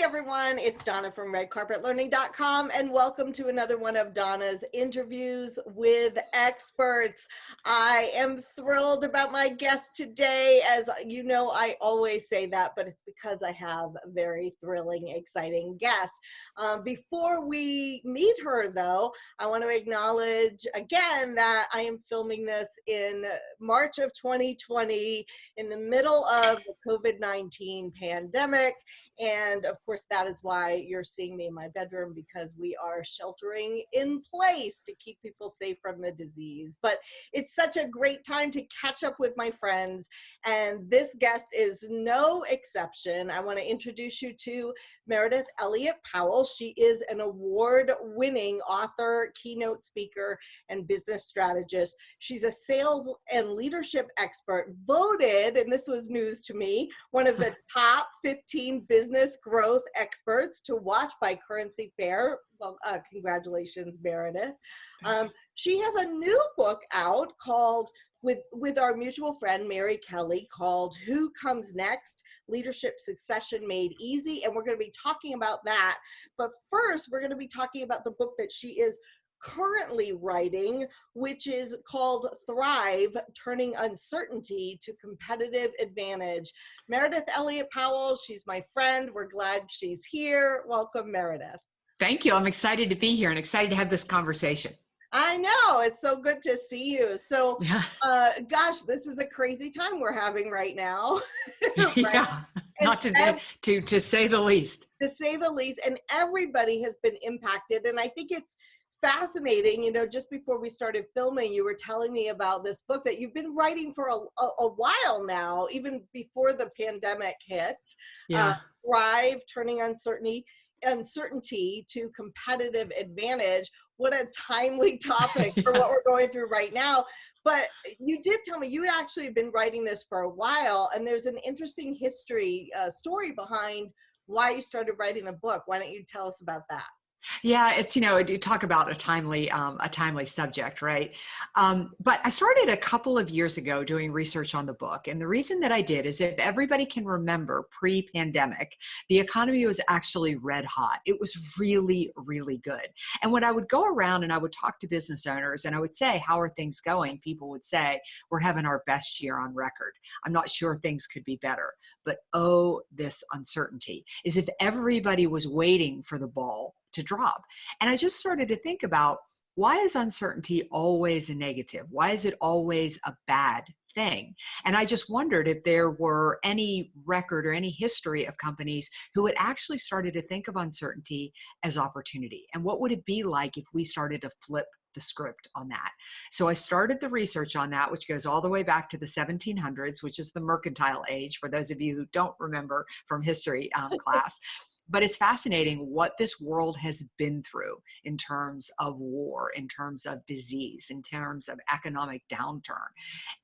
everyone, it's Donna from redcarpetlearning.com and welcome to another one of Donna's interviews with experts. I am thrilled about my guest today. As you know, I always say that, but it's because I have a very thrilling, exciting guest. Before we meet her though, I want to acknowledge again that I am filming this in March of 2020 in the middle of the COVID-19 pandemic. And of course, that is why you're seeing me in my bedroom, because we are sheltering in place to keep people safe from the disease. But it's such a great time to catch up with my friends. And this guest is no exception. I want to introduce you to Meridith Elliott Powell. She is an award-winning author, keynote speaker, and business strategist. She's a sales and leadership expert, voted, and this was news to me, one of the top 15 business growth experts to watch by Currency Fair. Well, congratulations, Meridith. She has a new book out called with our mutual friend, Mary Kelly, called Who Comes Next? Leadership Succession Made Easy. And we're going to be talking about that. But first, we're going to be talking about the book that she is currently writing, which is called Thrive, Turning Uncertainty to Competitive Advantage. Meridith Elliott Powell, she's my friend. We're glad she's here. Welcome, Meridith. Thank you. I'm excited to be here and excited to have this conversation. I know, it's so good to see you. So, Yeah. Gosh, this is a crazy time we're having right now. Right? Yeah, not to say the least. To say the least, and everybody has been impacted. And I think it's fascinating. You know, just before we started filming, you were telling me about this book that you've been writing for a while now, even before the pandemic hit. Yeah. Thrive, Turning Uncertainty to Competitive Advantage. What a timely topic for what we're going through right now. But you did tell me you actually have been writing this for a while, and there's an interesting story behind why you started writing the book. Why don't you tell us about that? Yeah, it's, you talk about a timely subject, right? But I started a couple of years ago doing research on the book. And the reason that I did is, if everybody can remember pre-pandemic, the economy was actually red hot. It was really, really good. And when I would go around and I would talk to business owners and I would say, how are things going? People would say, we're having our best year on record. I'm not sure things could be better. But oh, this uncertainty, is if everybody was waiting for the ball to drop. And I just started to think about, why is uncertainty always a negative? Why is it always a bad thing? And I just wondered if there were any record or any history of companies who had actually started to think of uncertainty as opportunity. And what would it be like if we started to flip the script on that? So I started the research on that, which goes all the way back to the 1700s, which is the mercantile age, for those of you who don't remember from history class. But it's fascinating what this world has been through in terms of war, in terms of disease, in terms of economic downturn,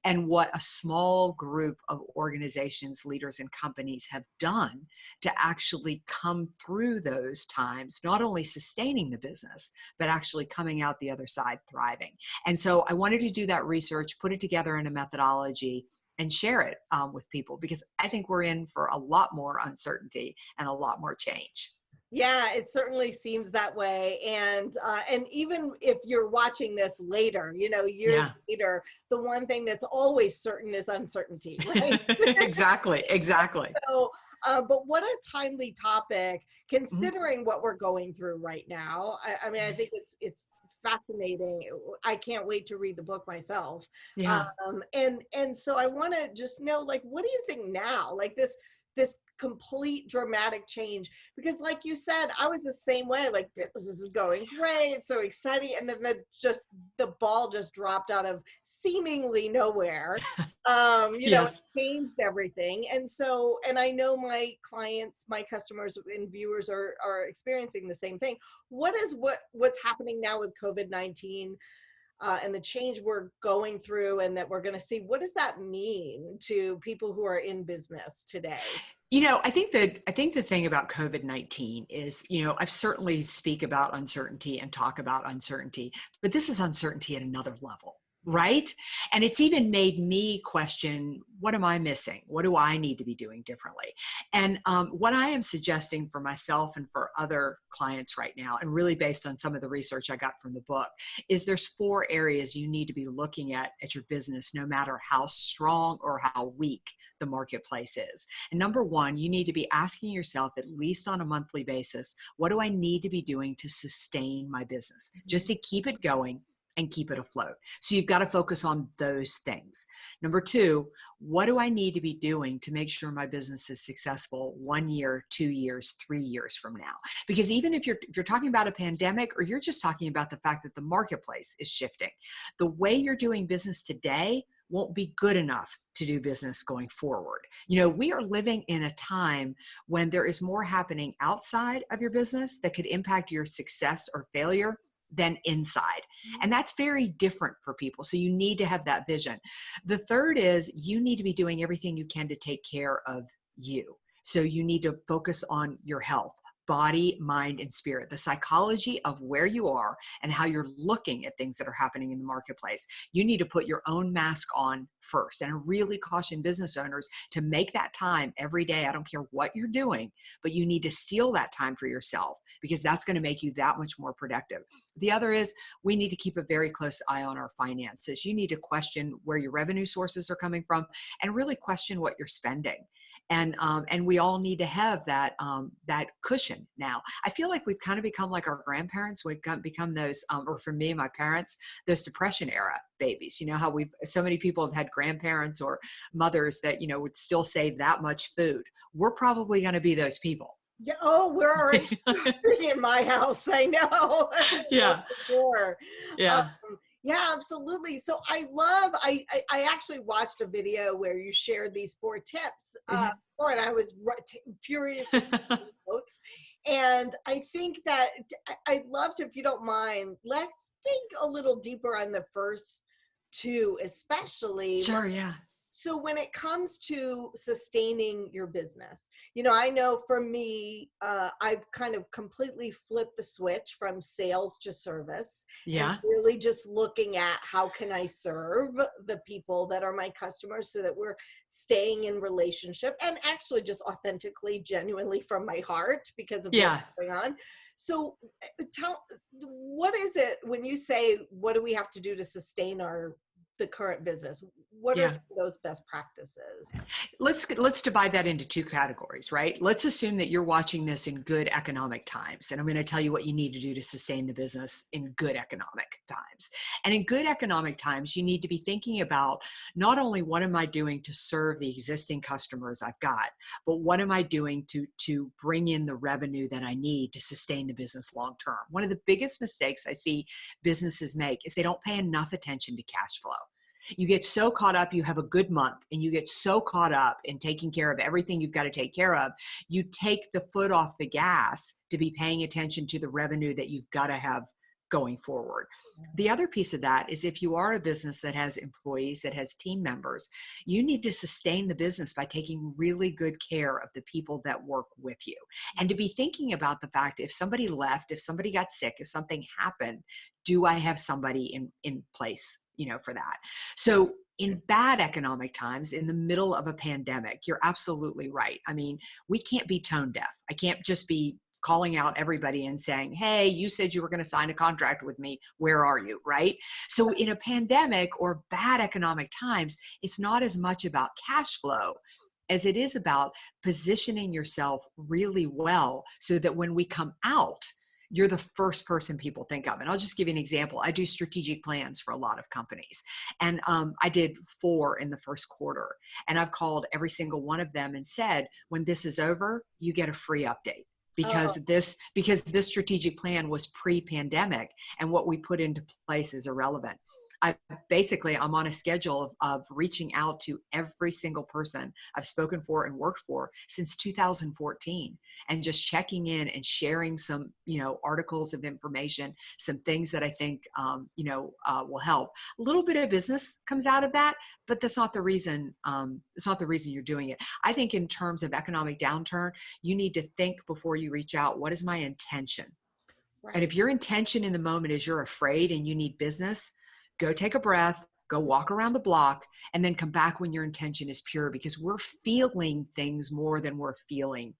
and what a small group of organizations, leaders, and companies have done to actually come through those times, not only sustaining the business, but actually coming out the other side thriving. And so I wanted to do that research, put it together in a methodology, and share it with people, because I think we're in for a lot more uncertainty and a lot more change. Yeah, it certainly seems that way. And even if you're watching this later, years later, the one thing that's always certain is uncertainty, right? Exactly. So, but what a timely topic, considering what we're going through right now. I mean, I think it's fascinating. I can't wait to read the book myself. Yeah. And so I want to just know, like, what do you think now? Like this complete dramatic change, because like you said, I was the same way. Like, this is going great, so exciting, and then the ball just dropped out of seemingly nowhere. Yes. It changed everything. And I know my clients, my customers and viewers are experiencing the same thing. What's happening now with COVID-19 and the change we're going through and that we're going to see? What does that mean to people who are in business today? I think the thing about COVID-19 is, I've certainly speak about uncertainty and talk about uncertainty, but this is uncertainty at another level. right? And it's even made me question, what am I missing? What do I need to be doing differently? And what I am suggesting for myself and for other clients right now, and really based on some of the research I got from the book, is there's 4 areas you need to be looking at your business, no matter how strong or how weak the marketplace is. And number 1, you need to be asking yourself, at least on a monthly basis, what do I need to be doing to sustain my business, just to keep it going and keep it afloat? So you've got to focus on those things. Number 2, what do I need to be doing to make sure my business is successful 1 year, 2 years, 3 years from now? Because even if you're talking about a pandemic, or you're just talking about the fact that the marketplace is shifting, the way you're doing business today won't be good enough to do business going forward. We are living in a time when there is more happening outside of your business that could impact your success or failure than inside. And that's very different for people. So you need to have that vision. The third is you need to be doing everything you can to take care of you. So you need to focus on your health, body, mind, and spirit, the psychology of where you are and how you're looking at things that are happening in the marketplace. You need to put your own mask on first. And I really caution business owners to make that time every day. I don't care what you're doing, but you need to seal that time for yourself, because that's going to make you that much more productive. The other is we need to keep a very close eye on our finances. You need to question where your revenue sources are coming from and really question what you're spending. And we all need to have that cushion now. I feel like we've kind of become like our grandparents. We've become those, or for me, my parents, those Depression era babies. You know how so many people have had grandparents or mothers that, would still save that much food. We're probably going to be those people. Yeah. Oh, we're already in my house. I know. Yeah. For sure. Yeah. Yeah, absolutely. So I actually watched a video where you shared these 4 tips, and I was furious notes. And I think that I'd love to, if you don't mind, let's dig a little deeper on the first 2, especially. Sure, yeah. So when it comes to sustaining your business, I know for me, I've kind of completely flipped the switch from sales to service. Yeah. And really just looking at how can I serve the people that are my customers so that we're staying in relationship, and actually just authentically, genuinely from my heart because of what's going on. So what is it when you say, what do we have to do to sustain the current business? What are some of those best practices? Let's divide that into 2 categories, right? Let's assume that you're watching this in good economic times. And I'm going to tell you what you need to do to sustain the business in good economic times. And in good economic times, you need to be thinking about not only what am I doing to serve the existing customers I've got, but what am I doing to bring in the revenue that I need to sustain the business long term. One of the biggest mistakes I see businesses make is they don't pay enough attention to cash flow. You get so caught up, you have a good month, and you get so caught up in taking care of everything you've got to take care of, you take the foot off the gas to be paying attention to the revenue that you've got to have going forward. The other piece of that is if you are a business that has employees, that has team members, you need to sustain the business by taking really good care of the people that work with you. And to be thinking about the fact, if somebody left, if somebody got sick, if something happened, do I have somebody in place, for that? So in bad economic times, in the middle of a pandemic, you're absolutely right. I mean, we can't be tone deaf. I can't just be calling out everybody and saying, hey, you said you were going to sign a contract with me. Where are you? Right? So in a pandemic or bad economic times, it's not as much about cash flow as it is about positioning yourself really well so that when we come out, you're the first person people think of. And I'll just give you an example. I do strategic plans for a lot of companies. And I did 4 in the first quarter. And I've called every single one of them and said, when this is over, you get a free update. Because this strategic plan was pre-pandemic, and what we put into place is irrelevant. I'm on a schedule of reaching out to every single person I've spoken for and worked for since 2014, and just checking in and sharing some, articles of information, some things that I think, will help. A little bit of business comes out of that, but that's not the reason. It's not the reason you're doing it. I think in terms of economic downturn, you need to think before you reach out, what is my intention? Right. And if your intention in the moment is you're afraid and you need business, go take a breath, go walk around the block, and then come back when your intention is pure, because we're feeling things more than we're feeling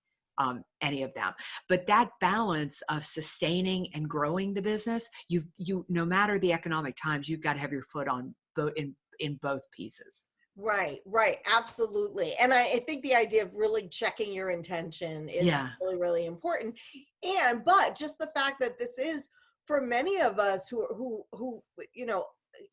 any of them. But that balance of sustaining and growing the business, you no matter the economic times, you've got to have your foot on both in both pieces. Right, right, absolutely. And I think the idea of really checking your intention is Yeah. really, really important. But just the fact that this is for many of us who you know,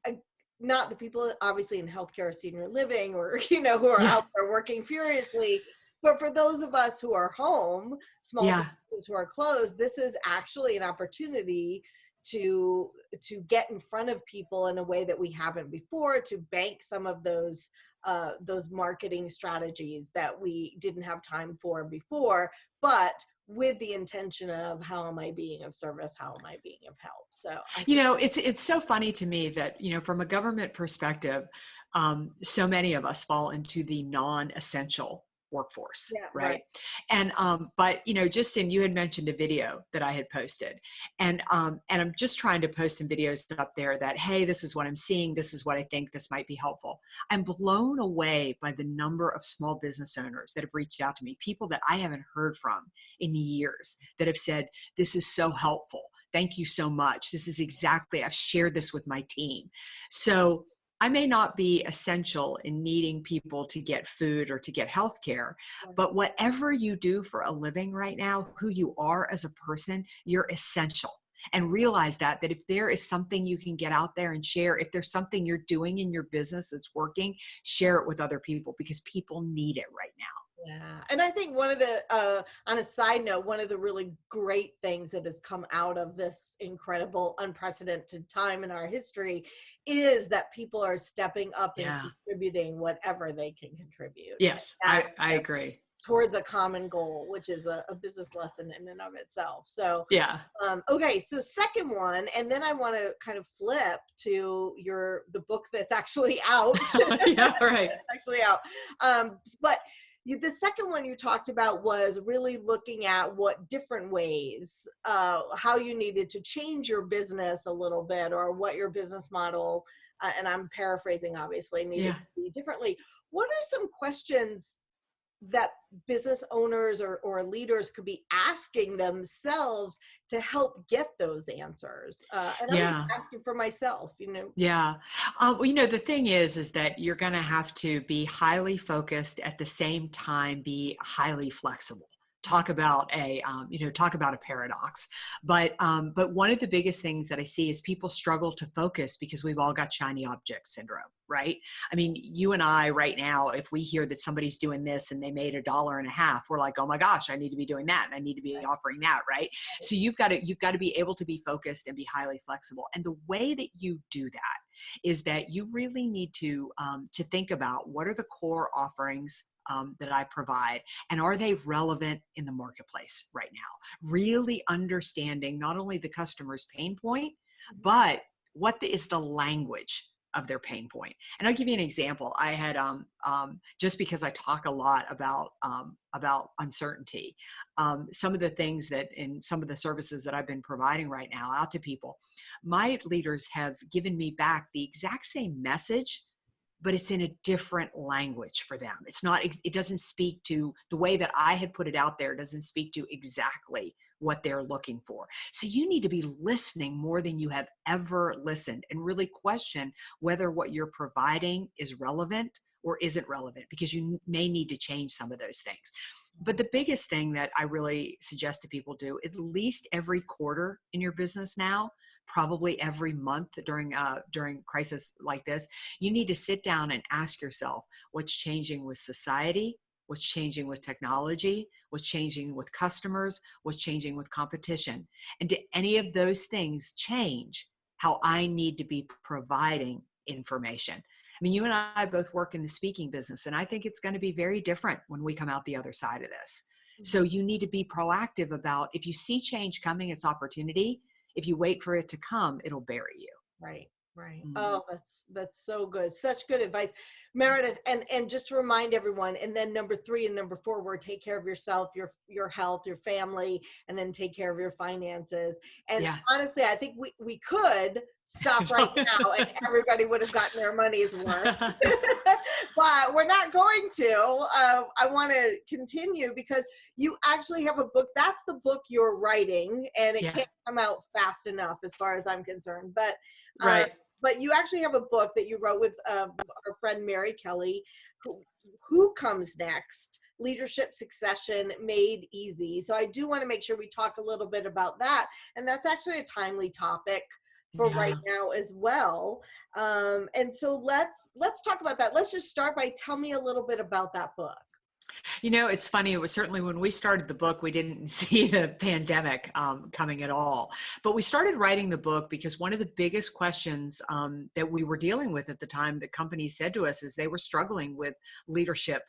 uh, not the people obviously in healthcare or senior living or who are Yeah. out there working furiously, but for those of us who are home, small Yeah. businesses who are closed, this is actually an opportunity to get in front of people in a way that we haven't before, to bank some of those marketing strategies that we didn't have time for before, but with the intention of how am I being of service, how am I being of help. So I think It's so funny to me that, from a government perspective, so many of us fall into the non-essential workforce, yeah, right. right? And but Justin, you had mentioned a video that I had posted, and I'm just trying to post some videos up there that, hey, this is what I'm seeing, this is what I think this might be helpful. I'm blown away by the number of small business owners that have reached out to me, people that I haven't heard from in years, that have said, this is so helpful. Thank you so much. This is exactly, I've shared this with my team. So I may not be essential in needing people to get food or to get health care, but whatever you do for a living right now, who you are as a person, you're essential. And realize that if there is something you can get out there and share, if there's something you're doing in your business that's working, share it with other people, because people need it right now. Yeah. And I think one of the, on a side note, one of the really great things that has come out of this incredible, unprecedented time in our history is that people are stepping up and Yeah. contributing whatever they can contribute. Yes, And I agree. towards a common goal, which is a business lesson in and of itself. So, Yeah. okay, so second one, and then I want to kind of flip to the book that's actually out. Yeah, right. It's actually out. But the second one you talked about was really looking at what different ways, how you needed to change your business a little bit, or what your business model, and I'm paraphrasing obviously, needed Yeah. to be differently. What are some questions that business owners or leaders could be asking themselves to help get those answers? And I'm even Yeah. asking for myself. Yeah. Well, the thing is that you're going to have to be highly focused, at the same time, be highly flexible. Talk about talk about a paradox. But one of the biggest things that I see is people struggle to focus because we've all got shiny object syndrome, right? I mean, you and I right now, if we hear that somebody's doing this and they made $1.50, we're like, oh my gosh, I need to be doing that, and I need to be offering that, right? So you've got to be able to be focused and be highly flexible. And the way that you do that is that you really need to think about, what are the core offerings that I provide, and are they relevant in the marketplace right now? Really understanding not only the customer's pain point, but what is the language of their pain point. And I'll give you an example. I had just because I talk a lot about uncertainty, some of the things that in some of the services that I've been providing right now out to people, my leaders have given me back the exact same message, but it's in a different language for them. It doesn't speak to the way that I had put it out there. It doesn't speak to exactly what they're looking for. So you need to be listening more than you have ever listened, and really question whether what you're providing is relevant or isn't relevant, because you may need to change some of those things. But the biggest thing that I really suggest to people do, at least every quarter in your business now, probably every month during crisis like this, you need to sit down and ask yourself, what's changing with society, what's changing with technology, what's changing with customers, what's changing with competition, and do any of those things change how I need to be providing information? I mean, you and I both work in the speaking business, and I think it's going to be very different when we come out the other side of this. So you need to be proactive about, if you see change coming, it's opportunity. If you wait for it to come, it'll bury you. Right, right. Mhm. Oh, that's so good. Such good advice, Meredith. And just to remind everyone, and then number 3 and number 4 were take care of yourself, your health, your family, and then take care of your finances. And Yeah. honestly, I think we could stop right now and everybody would have gotten their money's worth. But we're not going to. I want to continue because you actually have a book. That's the book you're writing, and it Yeah. can't come out fast enough as far as I'm concerned. Right. But you actually have a book that you wrote with our friend Mary Kelly, who comes next? Leadership Succession Made Easy. So I do want to make sure we talk a little bit about that. And that's actually a timely topic for right now as well. And so let's talk about that. Let's just start by tell me a little bit about that book. You know, it's funny. It was certainly when we started the book, we didn't see the pandemic coming at all. But we started writing the book because one of the biggest questions that we were dealing with at the time that companies said to us is they were struggling with leadership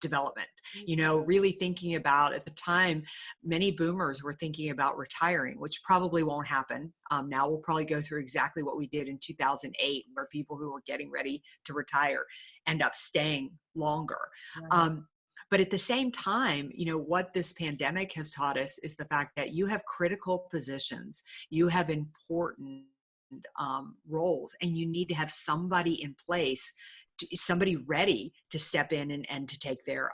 development. You know, really thinking about, at the time, many boomers were thinking about retiring, which probably won't happen. Now we'll probably go through exactly what we did in 2008, where people who were getting ready to retire end up staying longer. Right. But at the same time, you know, what this pandemic has taught us is the fact that you have critical positions, you have important roles, and you need to have somebody in place, somebody ready to step in and to take their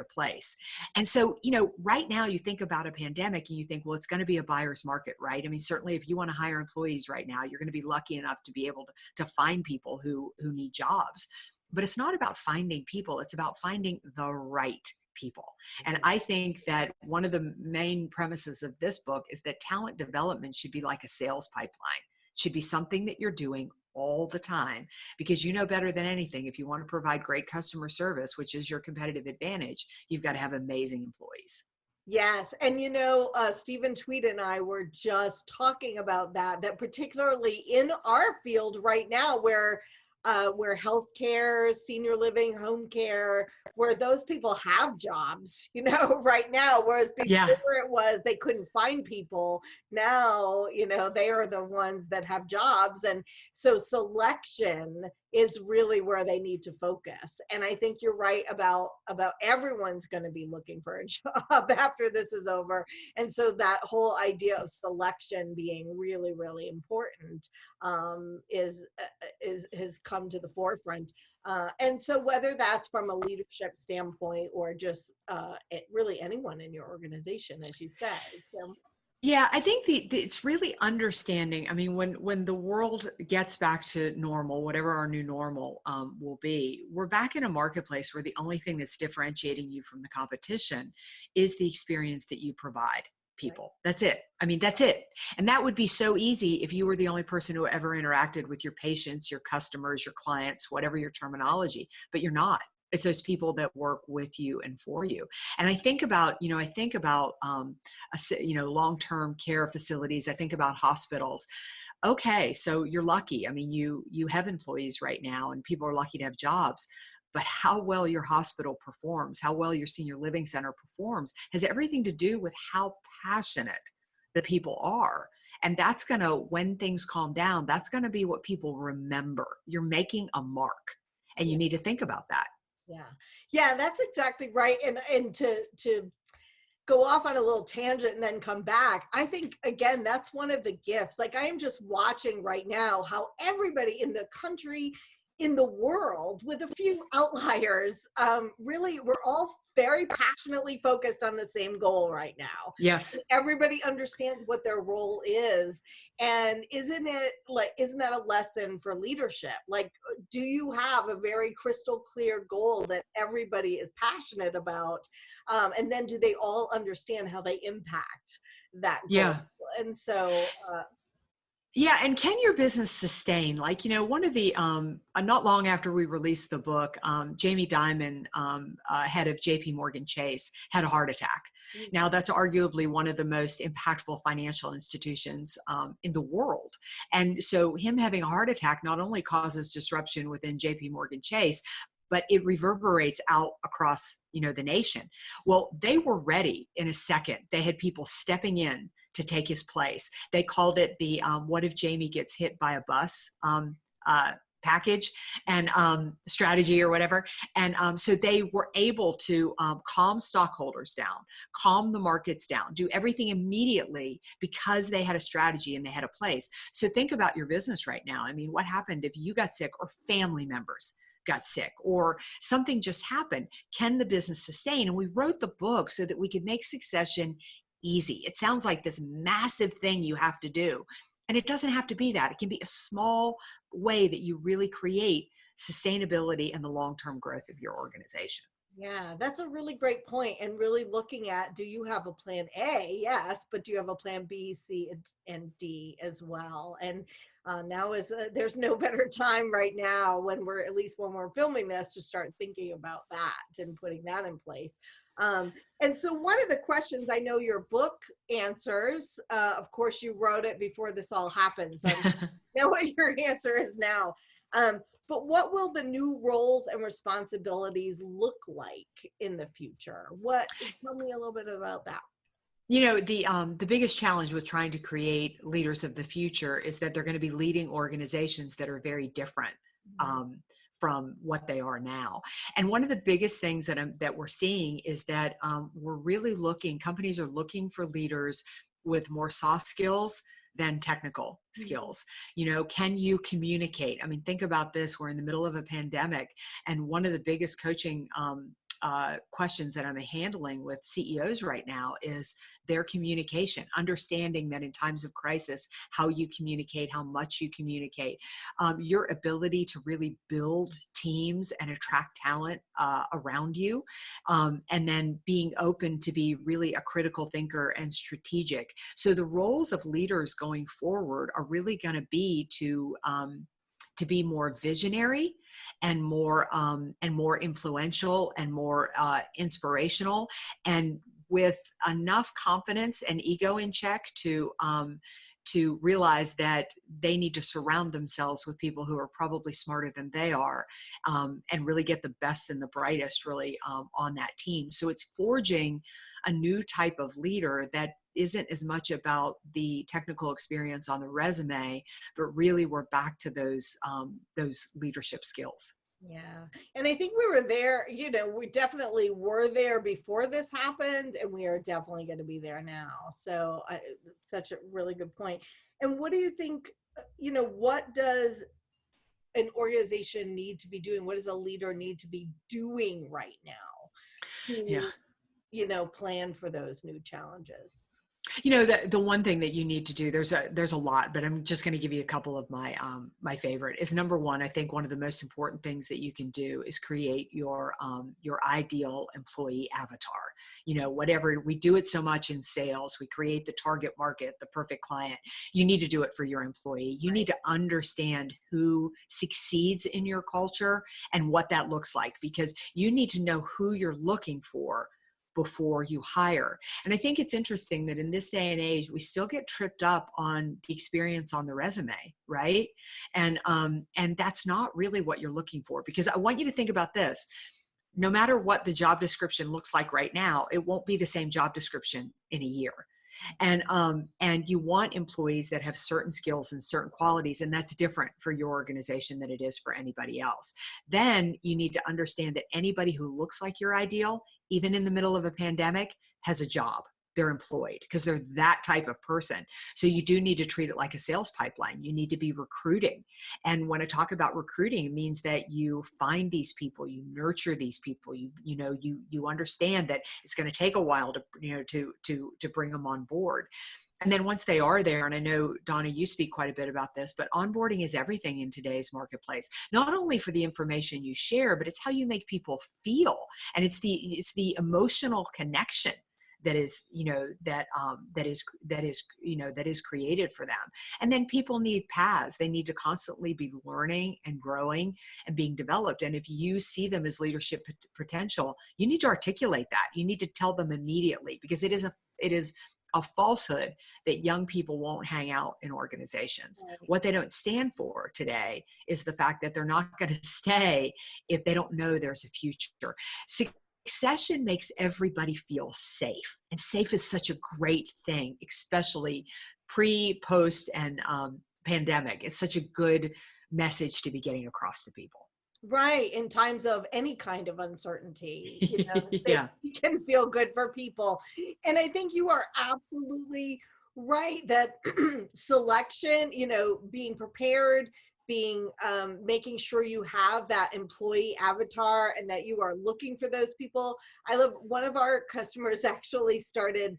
place. And so, you know, right now you think about a pandemic and you think, well, it's going to be a buyer's market, right? I mean, certainly if you want to hire employees right now, you're going to be lucky enough to be able to find people who need jobs. But it's not about finding people, it's about finding the right people. And I think that one of the main premises of this book is that talent development should be like a sales pipeline. It should be something that you're doing all the time, because you know better than anything, if you want to provide great customer service, which is your competitive advantage, you've got to have amazing employees. Yes. And you know, Stephen Tweed and I were just talking about that particularly in our field right now, where healthcare, senior living, home care, where those people have jobs, you know, right now, whereas before it was they couldn't find people. Now, you know, they are the ones that have jobs. And so selection is really where they need to focus. And I think you're right about everyone's going to be looking for a job after this is over. And so that whole idea of selection being really, really important has come to the forefront. And so whether that's from a leadership standpoint or just really anyone in your organization, as you said. So. Yeah, I think it's really understanding. I mean, when the world gets back to normal, whatever our new normal will be, we're back in a marketplace where the only thing that's differentiating you from the competition is the experience that you provide people. Right. That's it. I mean, that's it. And that would be so easy if you were the only person who ever interacted with your patients, your customers, your clients, whatever your terminology, but you're not. It's those people that work with you and for you. And I think about, long-term care facilities. I think about hospitals. Okay, so you're lucky. I mean, you have employees right now and people are lucky to have jobs, but how well your hospital performs, how well your senior living center performs has everything to do with how passionate the people are. And that's going to, when things calm down, that's going to be what people remember. You're making a mark, and you need to think about that. Yeah, that's exactly right. And to go off on a little tangent and then come back, I think, again, that's one of the gifts. Like, I am just watching right now how everybody in the country, in the world, with a few outliers, really, we're all very passionately focused on the same goal right now. Yes. And everybody understands what their role is. And isn't that a lesson for leadership? Like, do you have a very crystal clear goal that everybody is passionate about? And then do they all understand how they impact that goal? Yeah. And so, yeah. And can your business sustain? Like, you know, one of the, not long after we released the book, Jamie Dimon, head of JP Morgan Chase, had a heart attack. Mm-hmm. Now, that's arguably one of the most impactful financial institutions in the world. And so him having a heart attack not only causes disruption within JP Morgan Chase, but it reverberates out across, the nation. Well, they were ready in a second. They had people stepping in to take his place. They called it the what if Jamie gets hit by a bus package and strategy or whatever. And so they were able to calm stockholders down, calm the markets down, do everything immediately because they had a strategy and they had a place. So think about your business right now. I mean, what happened if you got sick or family members got sick or something just happened? Can the business sustain? And we wrote the book so that we could make succession easy. It sounds like this massive thing you have to do. And it doesn't have to be that. It can be a small way that you really create sustainability and the long-term growth of your organization. Yeah, that's a really great point. And really looking at, do you have a plan A? Yes, but do you have a plan B, C, and D as well? And now there's no better time right now when at least when we're filming this, to start thinking about that and putting that in place. And so one of the questions I know your book answers, of course you wrote it before this all happened, so I know what your answer is now. But what will the new roles and responsibilities look like in the future? Tell me a little bit about that. You know, the biggest challenge with trying to create leaders of the future is that they're going to be leading organizations that are very different from what they are now. And one of the biggest things that we're seeing is that companies are looking for leaders with more soft skills than technical skills. You know, can you communicate? I mean, think about this. We're in the middle of a pandemic, and one of the biggest coaching questions that I'm handling with CEOs right now is their communication, understanding that in times of crisis, how you communicate, how much you communicate, your ability to really build teams and attract talent around you, and then being open to be really a critical thinker and strategic. So the roles of leaders going forward are really going to be to be more visionary and more influential and more inspirational, and with enough confidence and ego in check to realize that they need to surround themselves with people who are probably smarter than they are, and really get the best and the brightest really on that team. So it's forging a new type of leader that isn't as much about the technical experience on the resume, but really we're back to those leadership skills. Yeah. And I think we were there, we definitely were there before this happened, and we are definitely going to be there now. So it's such a really good point. And what do you think, what does an organization need to be doing? What does a leader need to be doing right now to, plan for those new challenges? You know, the one thing that you need to do, there's a lot, but I'm just going to give you a couple of my favorite is, number one, I think one of the most important things that you can do is create your ideal employee avatar. You know, whatever we do it so much in sales, we create the target market, the perfect client. You need to do it for your employee. You need to understand who succeeds in your culture and what that looks like, because you need to know who you're looking for before you hire. And I think it's interesting that in this day and age, we still get tripped up on the experience on the resume, right? And that's not really what you're looking for, because I want you to think about this. No matter what the job description looks like right now, it won't be the same job description in a year. And you want employees that have certain skills and certain qualities, and that's different for your organization than it is for anybody else. Then you need to understand that anybody who looks like your ideal, even in the middle of a pandemic, has a job. They're employed because they're that type of person. So you do need to treat it like a sales pipeline. You need to be recruiting. And when I talk about recruiting, it means that you find these people, you nurture these people, you understand that it's going to take a while to bring them on board. And then once they are there, and I know, Donna, you speak quite a bit about this, but onboarding is everything in today's marketplace, not only for the information you share, but it's how you make people feel. And it's the emotional connection that is created for them. And then people need paths. They need to constantly be learning and growing and being developed. And if you see them as leadership potential, you need to articulate that. You need to tell them immediately, because it is a falsehood that young people won't hang out in organizations. Right. What they don't stand for today is the fact that they're not going to stay if they don't know there's a future. Succession makes everybody feel safe, and safe is such a great thing, especially pre, post, and pandemic. It's such a good message to be getting across to people. Right. In times of any kind of uncertainty, the Yeah. safety can feel good for people. And I think you are absolutely right that selection, being prepared, being making sure you have that employee avatar and that you are looking for those people. I love one of our customers actually started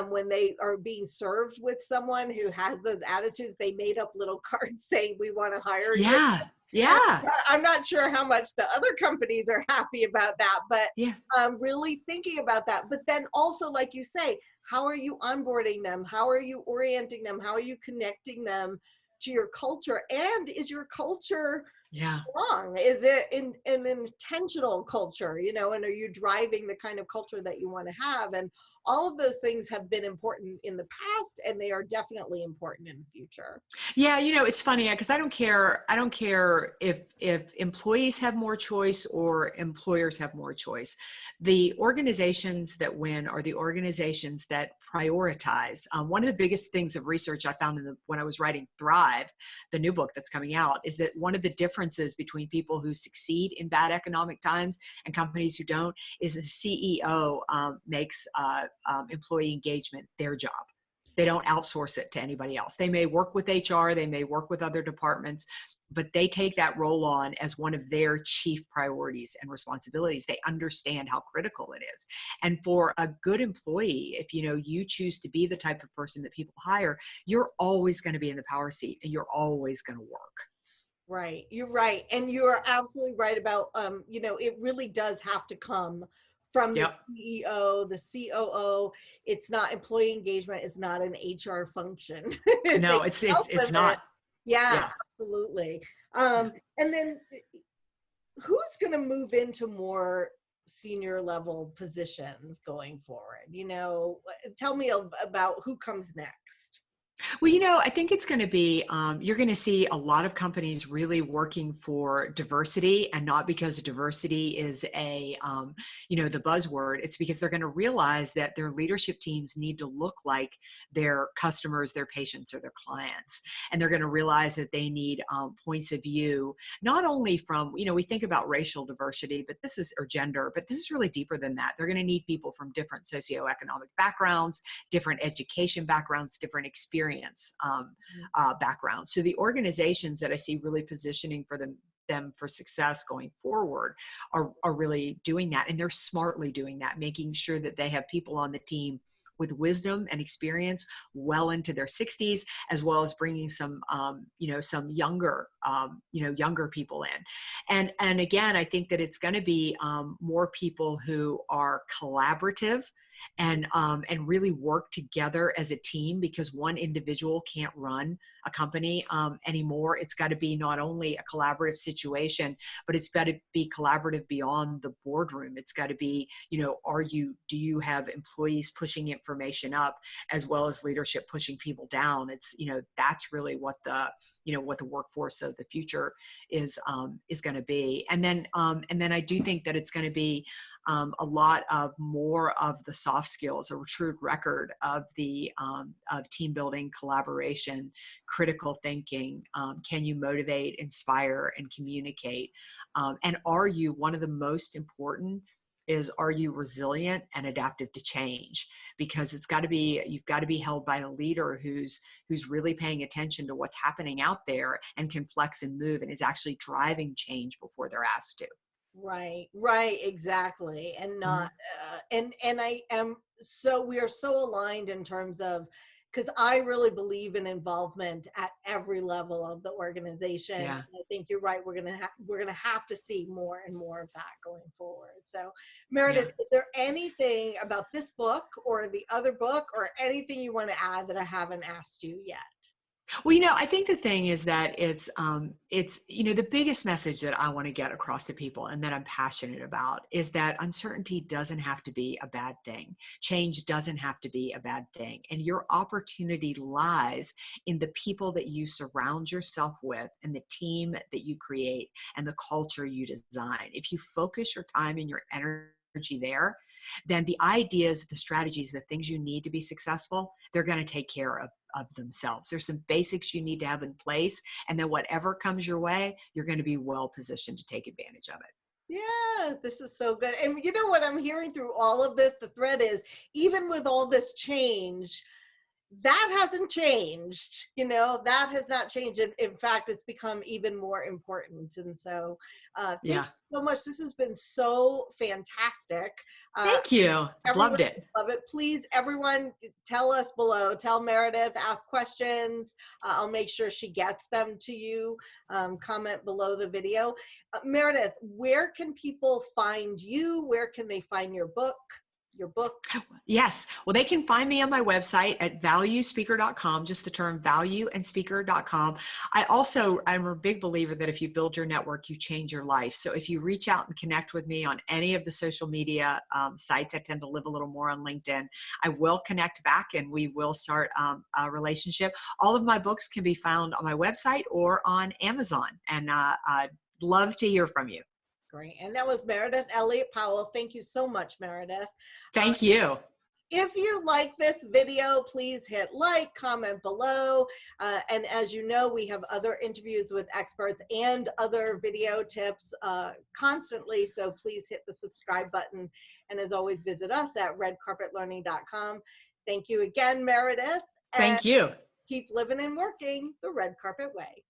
when they are being served with someone who has those attitudes, they made up little cards saying, "We want to hire you." Yeah. And Yeah. I'm not sure how much the other companies are happy about that, but Yeah. really thinking about that. But then also, like you say, how are you onboarding them? How are you orienting them? How are you connecting them to your culture? And is your culture Yeah. strong? Is it an intentional culture, and are you driving the kind of culture that you want to have? And all of those things have been important in the past, and they are definitely important in the future. Yeah, it's funny because I don't care. I don't care if employees have more choice or employers have more choice. The organizations that win are the organizations that prioritize. One of the biggest things of research I found when I was writing Thrive, the new book that's coming out, is that one of the differences between people who succeed in bad economic times and companies who don't is the CEO makes employee engagement their job. They don't outsource it to anybody else. They may work with HR, they may work with other departments, but they take that role on as one of their chief priorities and responsibilities. They understand how critical it is. And for a good employee, if you choose to be the type of person that people hire, you're always going to be in the power seat and you're always going to work. Right. You're right. And you're absolutely right about, it really does have to come from the Yep. CEO, the COO. It's not employee engagement. It's not an HR function. They No, can help it's with it. not. Yeah, Yeah. absolutely. Yeah. And then who's going to move into more senior level positions going forward? Tell me about who comes next. Well, I think it's going to be, you're going to see a lot of companies really working for diversity, and not because diversity is the buzzword. It's because they're going to realize that their leadership teams need to look like their customers, their patients, or their clients. And they're going to realize that they need points of view, not only from, we think about racial diversity, or gender, but this is really deeper than that. They're going to need people from different socioeconomic backgrounds, different education backgrounds, different experience backgrounds. So the organizations that I see really positioning for them for success going forward are really doing that, and they're smartly doing that, making sure that they have people on the team with wisdom and experience well into their 60s, as well as bringing some younger people in. And again, I think that it's going to be more people who are collaborative and really work together as a team, because one individual can't run a company anymore. It's got to be not only a collaborative situation, but it's got to be collaborative beyond the boardroom. It's got to be, do you have employees pushing information up as well as leadership pushing people down? It's, that's really what the workforce of the future is going to be. And then I do think that it's going to be a lot of more of the soft skills, a true record of the of team building, collaboration, critical thinking. Can you motivate, inspire, and communicate? And are you, one of the most important is, are you resilient and adaptive to change? Because you've got to be held by a leader who's really paying attention to what's happening out there and can flex and move and is actually driving change before they're asked to. Right, exactly. And not, and I am we are so aligned in terms of, because I really believe in involvement at every level of the organization. Yeah. I think you're right. We're gonna have to see more and more of that going forward. So, Meredith, is there anything about this book or the other book or anything you want to add that I haven't asked you yet? Well, I think the thing is that it's the biggest message that I want to get across to people and that I'm passionate about is that uncertainty doesn't have to be a bad thing. Change doesn't have to be a bad thing. And your opportunity lies in the people that you surround yourself with and the team that you create and the culture you design. If you focus your time and your energy there, then the ideas, the strategies, the things you need to be successful, they're going to take care of themselves. There's some basics you need to have in place, and then whatever comes your way, you're going to be well positioned to take advantage of it. Yeah, this is so good. And you know what I'm hearing through all of this, the thread is, even with all this change, that hasn't changed. That has not changed. In fact, it's become even more important. And so thank Yeah. you so much. This has been so fantastic. uh, Thank you. I've Everyone loved it. love it. Please, everyone, tell us below. Tell Meridith, ask questions. I'll make sure she gets them to you. Comment below the video. Meridith, where can people find you? Where can they find your book, your books? Yes. Well, they can find me on my website at valuespeaker.com, just the term valueandspeaker.com. I'm a big believer that if you build your network, you change your life. So if you reach out and connect with me on any of the social media sites, I tend to live a little more on LinkedIn, I will connect back and we will start a relationship. All of my books can be found on my website or on Amazon. And I'd love to hear from you. Great. And that was Meridith Elliott Powell. Thank you so much, Meridith. Thank you. If you like this video, please hit like, comment below. And as you know, we have other interviews with experts and other video tips constantly. So please hit the subscribe button. And as always, visit us at redcarpetlearning.com. Thank you again, Meridith. And Thank you. keep living and working the red carpet way.